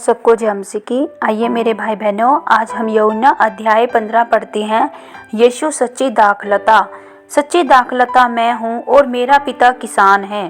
सबको जय मसीह की। आइए मेरे भाई बहनों, आज हम यूहन्ना अध्याय 15 पढ़ते हैं। यीशु सच्ची दाखलता। सच्ची दाखलता मैं हूँ और मेरा पिता किसान है।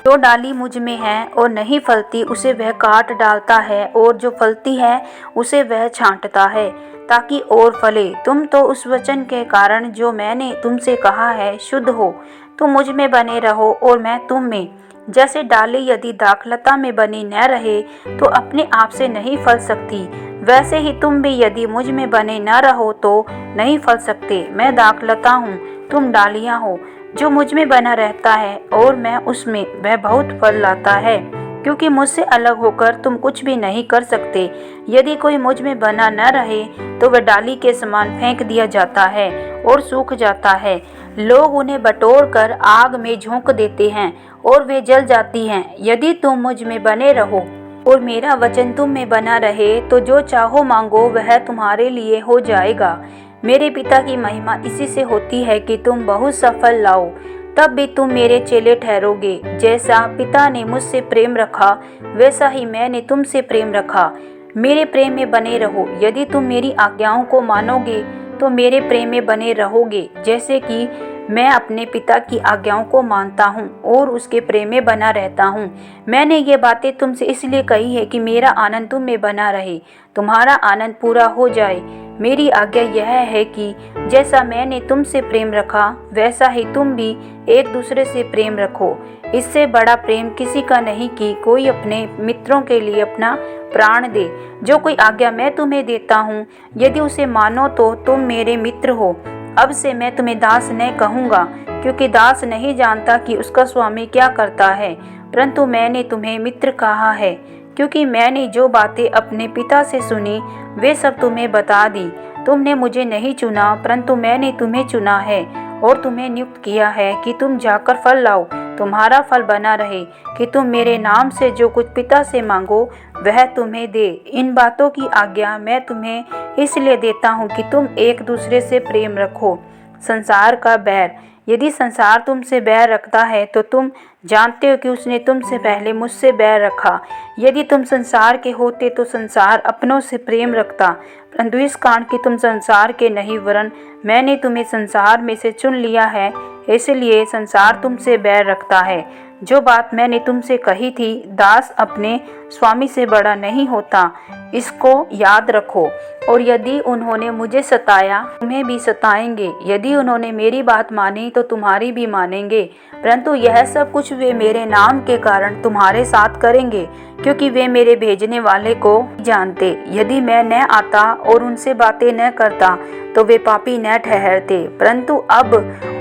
जो डाली मुझ में है और नहीं फलती उसे वह काट डालता है, और जो फलती है उसे वह छांटता है ताकि और फले। तुम तो उस वचन के कारण जो मैंने तुमसे कहा है शुद्ध हो। तुम मुझ में बने रहो और मैं तुम में। जैसे डाली यदि दाखलता में बनी न रहे तो अपने आप से नहीं फल सकती, वैसे ही तुम भी यदि मुझ में बने न रहो तो नहीं फल सकते। मैं दाखलता हूँ, तुम डालियाँ हो। जो मुझ में बना रहता है और मैं उसमें, वह बहुत फल लाता है, क्योंकि मुझसे अलग होकर तुम कुछ भी नहीं कर सकते। यदि कोई मुझ में बना न रहे तो वह डाली के समान फेंक दिया जाता है और सूख जाता है। लोग उन्हें बटोर कर आग में झोंक देते हैं और वे जल जाती हैं। यदि तुम मुझ में बने रहो और मेरा वचन तुम में बना रहे तो जो चाहो मांगो वह तुम्हारे लिए हो जाएगा। मेरे पिता की महिमा इसी से होती है कि तुम बहुत सा फल लाओ, तब भी तुम मेरे चेले ठहरोगे। जैसा पिता ने मुझसे प्रेम रखा वैसा ही मैंने तुमसे प्रेम रखा। मेरे प्रेम में बने रहो। यदि तुम मेरी आज्ञाओं को मानोगे तो मेरे प्रेम में बने रहोगे, जैसे कि मैं अपने पिता की आज्ञाओं को मानता हूँ और उसके प्रेम में बना रहता हूँ। मैंने ये बातें तुमसे इसलिए कही है कि मेरा आनंद तुम में बना रहे, तुम्हारा आनंद पूरा हो जाए। मेरी आज्ञा यह है कि जैसा मैंने तुमसे प्रेम रखा वैसा ही तुम भी एक दूसरे से प्रेम रखो। इससे बड़ा प्रेम किसी का नहीं कि कोई अपने मित्रों के लिए अपना प्राण दे। जो कोई आज्ञा मैं तुम्हें देता हूँ, यदि उसे मानो तो तुम मेरे मित्र हो। अब से मैं तुम्हें दास न कहूँगा, क्योंकि दास नहीं जानता कि उसका स्वामी क्या करता है, परंतु मैंने तुम्हें मित्र कहा है, क्योंकि मैंने जो बातें अपने पिता से सुनी वे सब तुम्हें बता दी। तुमने मुझे नहीं चुना, परंतु मैंने तुम्हें चुना है और तुम्हें नियुक्त किया है कि तुम जाकर फल लाओ, तुम्हारा फल बना रहे, कि तुम मेरे नाम से जो कुछ पिता से मांगो वह तुम्हें दे। इन बातों की आज्ञा मैं तुम्हें इसलिए देता हूँ कि तुम एक दूसरे से प्रेम रखो। संसार का बैर। यदि संसार तुमसे बैर रखता है तो तुम जानते हो कि उसने तुमसे पहले मुझसे बैर रखा। यदि तुम संसार के होते तो संसार अपनों से प्रेम रखता, परंतु इस कारण कि तुम संसार के नहीं वरन मैंने तुम्हें संसार में से चुन लिया है, इसलिए संसार तुमसे बैर रखता है। जो बात मैंने तुमसे कही थी, दास अपने स्वामी से बड़ा नहीं होता, इसको याद रखो। और यदि उन्होंने मुझे सताया तुम्हें भी सताएंगे। यदि उन्होंने मेरी बात मानी तो तुम्हारी भी मानेंगे, परंतु यह सब कुछ वे मेरे नाम के कारण तुम्हारे साथ करेंगे, क्योंकि वे मेरे भेजने वाले को जानते। यदि मैं न आता और उनसे बातें न करता तो वे पापी न ठहरते, परंतु अब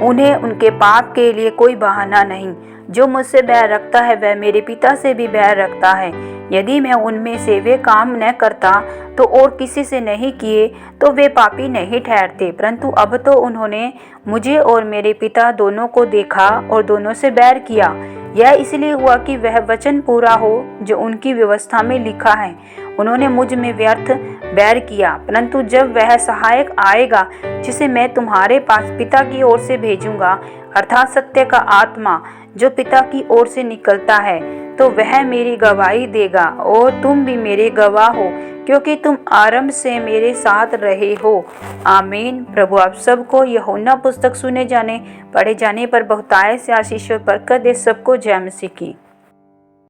उन्हें उनके पाप के लिए कोई बहाना नहीं। जो मुझसे बैर रखता है वह मेरे पिता से भी बैर रखता है। यदि मैं उनमें से वे काम न करता तो और किसी से नहीं किए तो वे पापी नहीं ठहरते, परंतु अब तो उन्होंने मुझे और मेरे पिता दोनों को देखा और दोनों से बैर किया। यह इसलिए हुआ कि वह वचन पूरा हो जो उनकी व्यवस्था में लिखा है। उन्होंने मुझ में व्यर्थ बैर किया, परंतु जब वह सहायक आएगा जिसे मैं तुम्हारे पास पिता की ओर से भेजूंगा, अर्थात सत्य का आत्मा जो पिता की ओर से निकलता है, तो वह मेरी गवाही देगा। और तुम भी मेरे गवाह हो, क्योंकि तुम आरंभ से मेरे साथ रहे हो। आमीन। प्रभु आप सबको यूहन्ना पुस्तक सुने जाने पढ़े जाने पर बहुतायत से आशीष और बरकत दे। सबको जय मसीह की।